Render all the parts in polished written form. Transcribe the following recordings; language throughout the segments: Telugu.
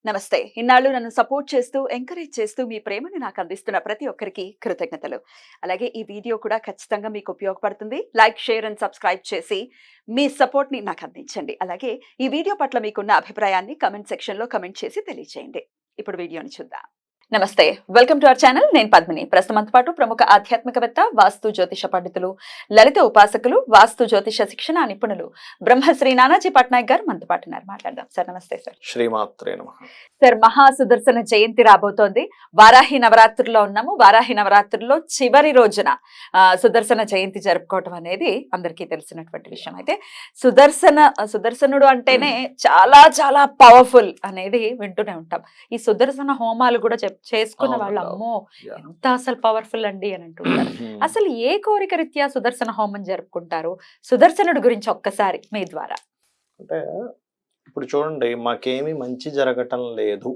నమస్తే. ఇన్నాళ్ళు నన్ను సపోర్ట్ చేస్తూ, ఎంకరేజ్ చేస్తూ మీ ప్రేమని నాకు అందిస్తున్న ప్రతి ఒక్కరికి కృతజ్ఞతలు. అలాగే ఈ వీడియో కూడా ఖచ్చితంగా మీకు ఉపయోగపడుతుంది. లైక్, షేర్ అండ్ సబ్స్క్రైబ్ చేసి మీ సపోర్ట్‌ని నాకు అందించండి. అలాగే ఈ వీడియో పట్ల మీకున్న అభిప్రాయాన్ని కామెంట్ సెక్షన్‌లో కామెంట్ చేసి తెలియజేయండి. ఇప్పుడు వీడియోని చూద్దాం. నమస్తే. Welcome to our channel. నేను పద్మిని. ప్రస్తుతంతో పాటు ప్రముఖ ఆధ్యాత్మికవేత్త, వాస్తు జ్యోతిష పండితులు, లలిత ఉపాసకులు, వాస్తు జ్యోతిష శిక్షణ నిపుణులు బ్రహ్మశ్రీ నానాజీ పట్నాయక్ గారు మనతో పాటు ఉన్నారు. మాట్లాడదాం సార్. నమస్తే సార్. శ్రీమాత్రే నమః. సార్, మహా సుదర్శన జయంతి రాబోతోంది. వారాహి నవరాత్రుల్లో ఉన్నాము. వారాహి నవరాత్రుల్లో చివరి రోజున సుదర్శన జయంతి జరుపుకోవటం అనేది అందరికీ తెలిసినటువంటి విషయం. అయితే సుదర్శనుడు అంటేనే చాలా చాలా పవర్ఫుల్ అనేది వింటూనే ఉంటాం. ఈ సుదర్శన హోమాలు కూడా చేసుకున్న వాళ్ళు అమ్మో ఎంత అసలు పవర్ఫుల్ అండి అని అంటుంటారు. అసలు ఏ కోరిక రీత్యా సుదర్శన హోమం జరుపుకుంటారు? సుదర్శనుడి గురించి ఒక్కసారి మీ ద్వారా. అంటే ఇప్పుడు చూడండి, మాకేమీ మంచి జరగటం లేదు,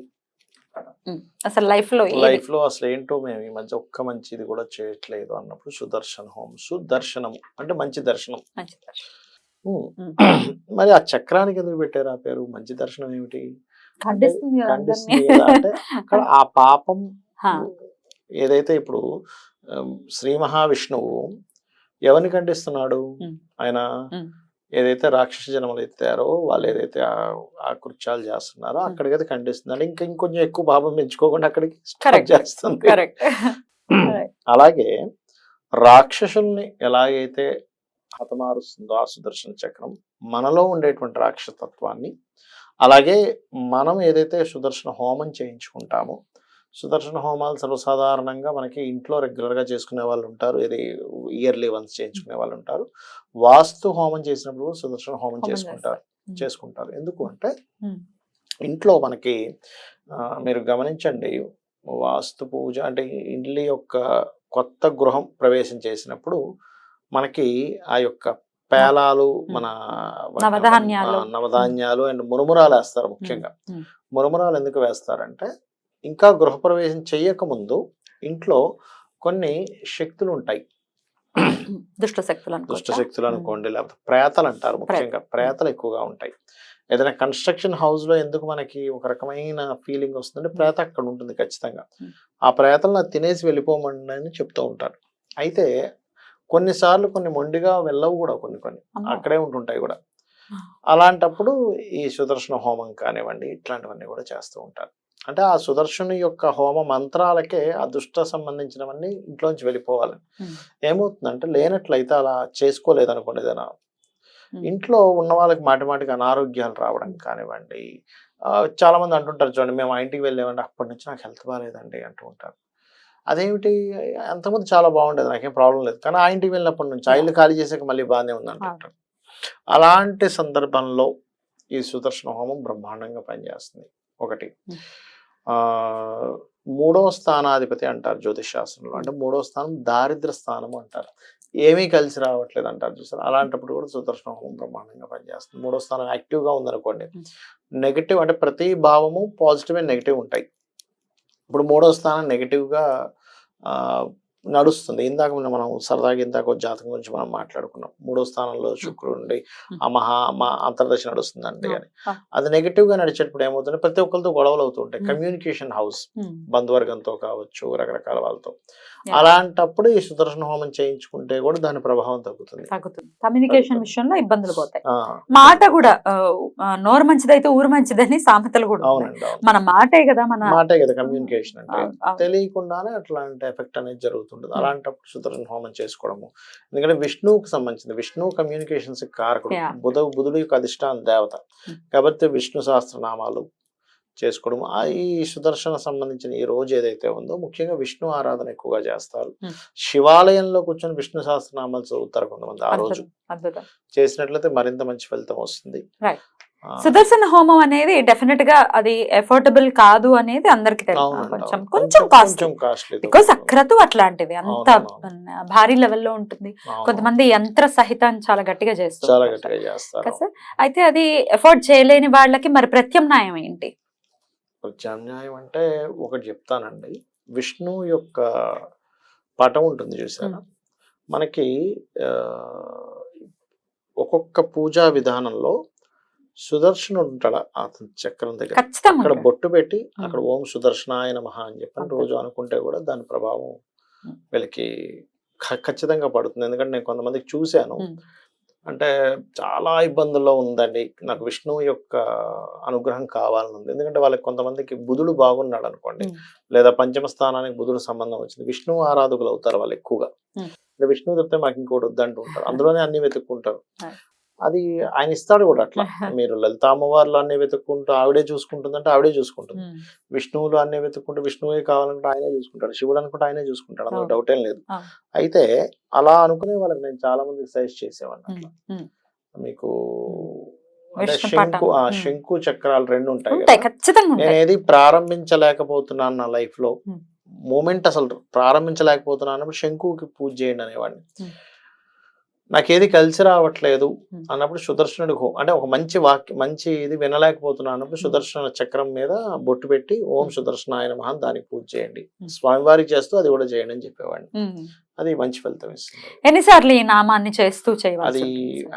అసలు లైఫ్ లో అసలు ఏంటో మేము ఈ మధ్య ఒక్క మంచిది కూడా చేయట్లేదు అన్నప్పుడు సుదర్శన హోమం. సుదర్శనం అంటే మంచి దర్శనం. మరి ఆ చక్రానికి ఎందుకు పెట్టారు ఆ పేరు? మంచి దర్శనం ఏమిటి? ఖండిస్తుంది కదా. అంటే అక్కడ ఆ పాపం ఏదైతే ఇప్పుడు శ్రీ మహావిష్ణువు ఎవరిని ఖండిస్తున్నాడు? ఆయన ఏదైతే రాక్షస జన్మలు ఎత్తారో వాళ్ళు ఏదైతే ఆ కృత్యాలు చేస్తున్నారో అక్కడికైతే ఖండిస్తుంది. అంటే ఇంకొంచెం ఎక్కువ పాపం పెంచుకోకుండా అక్కడికి స్టార్ట్ చేస్తుంది. అలాగే రాక్షసుల్ని ఎలాగైతే హతమారుస్తుందో ఆ సుదర్శన చక్రం మనలో ఉండేటువంటి రాక్షసత్వాన్ని, అలాగే మనం ఏదైతే సుదర్శన హోమం చేయించుకుంటామో, సుదర్శన హోమాలు సర్వసాధారణంగా మనకి ఇంట్లో రెగ్యులర్గా చేసుకునే వాళ్ళు ఉంటారు, ఇది ఇయర్లీ వన్స్ చేయించుకునే వాళ్ళు ఉంటారు. వాస్తు హోమం చేసినప్పుడు సుదర్శన హోమం చేసుకుంటారు. ఎందుకు అంటే ఇంట్లో మనకి మీరు గమనించండి, వాస్తు పూజ అంటే ఇల్లు యొక్క కొత్త గృహం ప్రవేశం చేసినప్పుడు మనకి ఆ యొక్క పేలాలు, మన నవధాన్యాలు అండ్ మురుమురాలు వేస్తారు. ముఖ్యంగా మురుమురాలు ఎందుకు వేస్తారంటే, ఇంకా గృహప్రవేశం చెయ్యక ముందు ఇంట్లో కొన్ని శక్తులు ఉంటాయి. దుష్ట శక్తులు అనుకోండి, లేకపోతే ప్రేతలు అంటారు. ముఖ్యంగా ప్రేతలు ఎక్కువగా ఉంటాయి. ఏదైనా కన్స్ట్రక్షన్ హౌస్ లో ఎందుకు మనకి ఒక రకమైన ఫీలింగ్ వస్తుందంటే, ప్రేత అక్కడ ఉంటుంది ఖచ్చితంగా. ఆ ప్రేతలను తినేసి వెళ్ళిపోమండి అని చెప్తూ ఉంటారు. అయితే కొన్నిసార్లు కొన్ని మొండిగా వెళ్ళవు కూడా, కొన్ని అక్కడే ఉంటుంటాయి కూడా. అలాంటప్పుడు ఈ సుదర్శన హోమం కానివ్వండి, ఇట్లాంటివన్నీ కూడా చేస్తూ ఉంటారు. అంటే ఆ సుదర్శను యొక్క హోమ మంత్రాలకే ఆ దుష్ట సంబంధించినవన్నీ ఇంట్లోంచి వెళ్ళిపోవాలని. ఏమవుతుందంటే, లేనట్లయితే అలా చేసుకోలేదనుకోండి, ఏదైనా ఇంట్లో ఉన్న వాళ్ళకి మాటిమాటికి అనారోగ్యాలు రావడం కానివ్వండి. చాలా మంది అంటుంటారు చూడండి, మేము ఆ ఇంటికి వెళ్ళామంటే అప్పటి నుంచి నాకు హెల్త్ బాగాలేదండి అంటూ ఉంటారు. అదేమిటి, అంతకుముందు చాలా బాగుండేది, నాకేం ప్రాబ్లం లేదు, కానీ ఆ ఇంటికి వెళ్ళినప్పటి నుంచి ఆ ఇల్లు ఖాళీ చేసాక మళ్ళీ బాగానే ఉంది అంటుంటారు. అలాంటి సందర్భంలో ఈ సుదర్శన హోమం బ్రహ్మాండంగా పనిచేస్తుంది. ఒకటి, మూడవ స్థానాధిపతి అంటారు జ్యోతిష్ శాస్త్రంలో. అంటే మూడవ స్థానం దారిద్ర స్థానం అంటారు. ఏమీ కలిసి రావట్లేదు అంటారు చూసారు. అలాంటప్పుడు కూడా సుదర్శన హోమం బ్రహ్మాండంగా పనిచేస్తుంది. మూడవ స్థానం యాక్టివ్గా ఉందనుకోండి, నెగిటివ్ అంటే ప్రతి భావము పాజిటివ్ అండ్ నెగిటివ్ ఉంటాయి. ఇప్పుడు మూడవ స్థానం నెగిటివ్గా నడుస్తుంది. ఇందాక మనం సరదాగా ఇందాక జాతకం గురించి మనం మాట్లాడుకున్నాం. మూడో స్థానంలో శుక్రుడి మా అంతర్దశ నడుస్తుందండి అని. అది నెగిటివ్ గా నడిచేటప్పుడు ఏమవుతుంది, ప్రతి ఒక్కరితో గొడవలు అవుతుంటాయి. కమ్యూనికేషన్ హౌస్, బంధువర్గంతో కావచ్చు, రకరకాల వాళ్ళతో. అలాంటప్పుడు ఈ సుదర్శన హోమం చేయించుకుంటే కూడా దాని ప్రభావం తగ్గుతుంది. కమ్యూనికేషన్ విషయంలో ఇబ్బందులు పోతాయి. మాట కూడా నోరు మంచిదైతే ఊరు మంచిదని సామెతలు కూడా. అవునండి, మన మాటే కదా కమ్యూనికేషన్ అంటే. తెలియకుండానే అట్లాంటి ఎఫెక్ట్ అనేది జరుగుతుంది. అలాంటప్పుడు సుదర్శన హోమం చేసుకోవడము. ఎందుకంటే విష్ణువుకి సంబంధించింది, విష్ణువు కమ్యూనికేషన్స్ కారకుడు, బుధుడు యొక్క అధిష్టాన దేవత కాబట్టి విష్ణు సహస్రనామాలు చేసుకోవడం. ఈ సుదర్శన సంబంధించిన ఈ రోజు ఏదైతే ఉందో ముఖ్యంగా విష్ణు ఆరాధన ఎక్కువగా చేస్తారు. శివాలయంలో కూర్చొని విష్ణు సహస్రనామాలు చదువుతారు కొంతమంది. ఆ రోజు చేసినట్లయితే మరింత మంచి ఫలితం వస్తుంది. సుదర్శన హోమం అనేది డెఫినెట్ గా అది ఎఫోర్డబుల్ కాదు అనేది అందరికి తెలుసు. కొంచెం కాస్ట్లీ, బికాస్ అక్రతు అట్లాంటిది అంత భారీ లెవెల్లో ఉంటుంది. కొంతమంది యంత్ర సహితం చాలా గట్టిగా చేస్తారు. అయితే అది ఎఫోర్డ్ చేయలేని వాళ్ళకి మరి ప్రత్యామ్నాయం ఏంటి? ప్రత్యామ్నాయం అంటే ఒకటి చెప్తానండి. విష్ణు యొక్క పటం ఉంటుంది చూసారా, మనకి ఒక్కొక్క పూజా విధానంలో సుదర్శనుడు ఉంటాడు అతని చక్రం దగ్గర, ఖచ్చితంగా అక్కడ ఉంటాడు. బొట్టు పెట్టి అక్కడ ఓం సుదర్శనాయ నమః అని చెప్పని రోజు అనుకుంటే కూడా దాని ప్రభావం వీళ్ళకి ఖచ్చితంగా పడుతుంది. ఎందుకంటే నేను కొంతమందికి చూశాను, అంటే చాలా ఇబ్బందుల్లో ఉందండి, నాకు విష్ణువు యొక్క అనుగ్రహం కావాలని ఉంది. ఎందుకంటే వాళ్ళకి కొంతమందికి బుధుడు బాగున్నాడు అనుకోండి, లేదా పంచమ స్థానానికి బుధుడు సంబంధం వచ్చింది, విష్ణువు ఆరాధకులు అవుతారు వాళ్ళు ఎక్కువగా. అంటే విష్ణువు తప్పితే మాకు ఇంకోటి వద్దంటూ ఉంటారు, అందులోనే అన్ని వెతుక్కుంటారు. అది ఆయన ఇస్తాడు కూడా అట్లా. మీరు లలిత అమ్మవార్లు అన్ని వెతుక్కుంటూ ఆవిడే చూసుకుంటుందంటే ఆవిడే చూసుకుంటుంది, విష్ణువులు అన్ని వెతుక్కుంటూ విష్ణువే కావాలంటే ఆయనే చూసుకుంటాడు, శివుడు అనుకుంటే ఆయనే చూసుకుంటాడు, అందులో డౌట్ ఏం లేదు. అయితే అలా అనుకునే వాళ్ళకి నేను చాలా మందికి సజెస్ట్ చేసేవాడిని అట్లా. మీకు అంటే శంకు చక్రాలు 2 ఉంటాయి కదా, నేను ఏది ప్రారంభించలేకపోతున్నాను నా లైఫ్ లో మూమెంట్, అసలు ప్రారంభించలేకపోతున్నాను అన్నప్పుడు శంకుకి పూజ చేయండి అనేవాడిని. నాకేది కలిసి రావట్లేదు అన్నప్పుడు సుదర్శనుడి అంటే ఒక మంచి వాక్యం, మంచి ఇది వినలేకపోతున్నాను అన్నప్పుడు సుదర్శన చక్రం మీద బొట్టు పెట్టి ఓం సుదర్శనాయ నమః దానికి పూజ చేయండి, స్వామివారికి చేస్తూ అది కూడా చేయండి అని చెప్పేవాడిని. అది మంచి ఫలితం ఇస్తుంది. ఎన్నిసార్లు ఈ నామాన్ని చేస్తూ చేయాలి? అది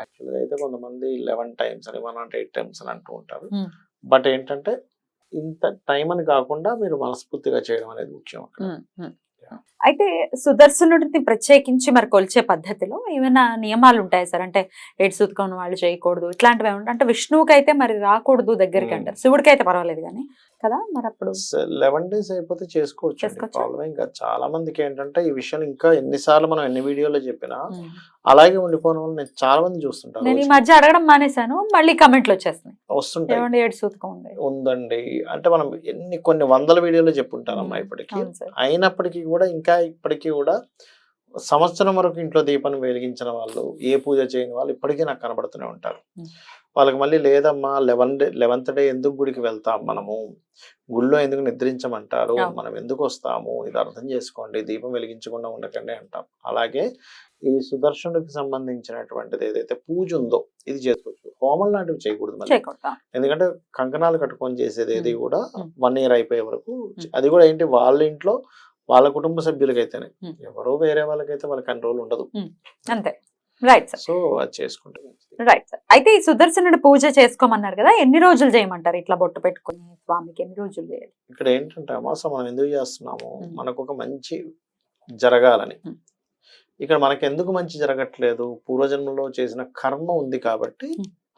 యాక్చువల్గా అయితే కొంతమంది 11 times అని 108 times అని అంటూ ఉంటారు. బట్ ఏంటంటే ఇంత టైం అని కాకుండా మీరు మనస్ఫూర్తిగా చేయడం అనేది ముఖ్యం అక్కడ. అయితే సుదర్శనుడిని ప్రత్యేకించి మరి కొలిచే పద్ధతిలో ఏమైనా నియమాలు ఉంటాయి సార్? అంటే ఏడు సూతకం వాళ్ళు చేయకూడదు ఇట్లాంటివి ఏమంటారు? అంటే విష్ణువుకి అయితే మరి రాకూడదు దగ్గరికి అంటారు, శివుడికి అయితే పర్వాలేదు కానీ కదా, మరి అప్పుడు 11 days అయిపోతే చేసుకోవచ్చు. ప్రాబ్లం ఇంకా చాలా మందికి ఏంటంటే ఈ విషయం ఇంకా ఎన్నిసార్లు మనం ఎన్ని వీడియోలో చెప్పినా అలాగే ఉండిపోవడం వల్ల నేను చాలా మంది చూస్తుంటాను. నేను ఈ మధ్య అడగడం మానేశాను, మళ్ళీ కమెంట్లు వస్తుంటాయి, ఏడు సూతకం ఉందండి అంటే మనం కొన్ని వందల వీడియోలు చెప్పుంటానమ్మా ఇప్పటికీ. అయినప్పటికీ కూడా ఇంకా ఇప్పటికీ కూడా సంవత్సరం వరకు ఇంట్లో దీపాన్ని వెలిగించిన వాళ్ళు, ఏ పూజ చేయని వాళ్ళు ఇప్పటికీ నాకు కనబడుతూనే ఉంటారు. వాళ్ళకి మళ్ళీ లేదమ్మా 11th day ఎందుకు గుడికి వెళ్తాం, మనము గుళ్ళో ఎందుకు నిద్రించమంటారు, మనం ఎందుకు వస్తాము, ఇది అర్థం చేసుకోండి, దీపం వెలిగించకుండా ఉండకండి అంటాం. అలాగే ఈ సుదర్శనుడికి సంబంధించినటువంటిది ఏదైతే పూజ ఉందో ఇది చేసుకోవచ్చు, హోమం లాంటివి చేయకూడదు మళ్ళీ. ఎందుకంటే కంకణాలు కట్టుకొని చేసేది ఏది కూడా 1 year అయిపోయే వరకు, అది కూడా ఏంటి వాళ్ళ ఇంట్లో వాళ్ళ కుటుంబ సభ్యులకైతేనే, ఎవరో వేరే వాళ్ళకైతే వాళ్ళ కంట్రోల్ ఉండదు అంతే. Right sir. సో అది చేసుకుంటే రైట్ సార్. అయితే ఈ సుదర్శనుడి పూజ చేసుకోమన్నారు కదా, ఎన్ని రోజులు చేయమంటారు ఇట్లా బొట్టు పెట్టుకుని స్వామికి? ఎన్ని రోజులు చేయాలి? ఇక్కడ ఏంటంటే అమాస మనం ఎందుకు చేస్తున్నాము, మనకు ఒక మంచి జరగాలని. ఇక్కడ మనకి ఎందుకు మంచి జరగట్లేదు, పూర్వజన్మలో చేసిన కర్మ ఉంది కాబట్టి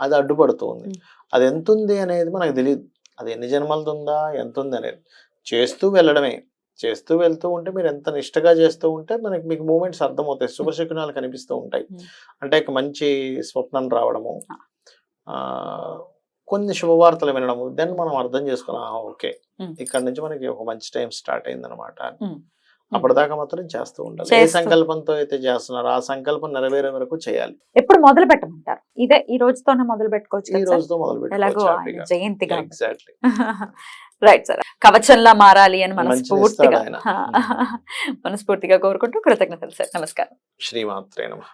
అది అడ్డుపడుతుంది. అది ఎంత ఉంది అనేది మనకు తెలియదు, అది ఎన్ని జన్మలది ఉందా ఎంత ఉంది అనేది. చేస్తూ వెళ్ళడమే, చేస్తూ వెళ్తూ ఉంటే మీరు ఎంత నిష్టగా చేస్తూ ఉంటే మీకు మూమెంట్స్ అర్థమవుతాయి, శుభశకునాలు కనిపిస్తూ ఉంటాయి. అంటే మంచి స్వప్నం రావడము, కొన్ని శుభవార్తలు వినడము, దెన్ మనం అర్థం చేసుకున్నాం ఓకే ఇక్కడ నుంచి మనకి ఒక మంచి టైం స్టార్ట్ అయింది అనమాట. అప్పటిదాకా మాత్రం చేస్తూ ఉండాలి. ఏ సంకల్పంతో అయితే చేస్తున్నారో ఆ సంకల్పం నెరవేరే వరకు చేయాలి. ఎప్పుడు మొదలు పెట్టమంటారు? ఇదే ఈ రోజుతోనే మొదలు పెట్టుకోవచ్చు, ఈ రోజుతో మొదలు పెట్టుకోవచ్చు. జయంతిగా. ఎగ్జాక్ట్లీ. Right sir. కవచంలా మారాలి అని మనస్ఫూర్తిగా కోరుకుంటూ కృతజ్ఞతలు సార్. నమస్కారం. శ్రీమాత్రే నమః.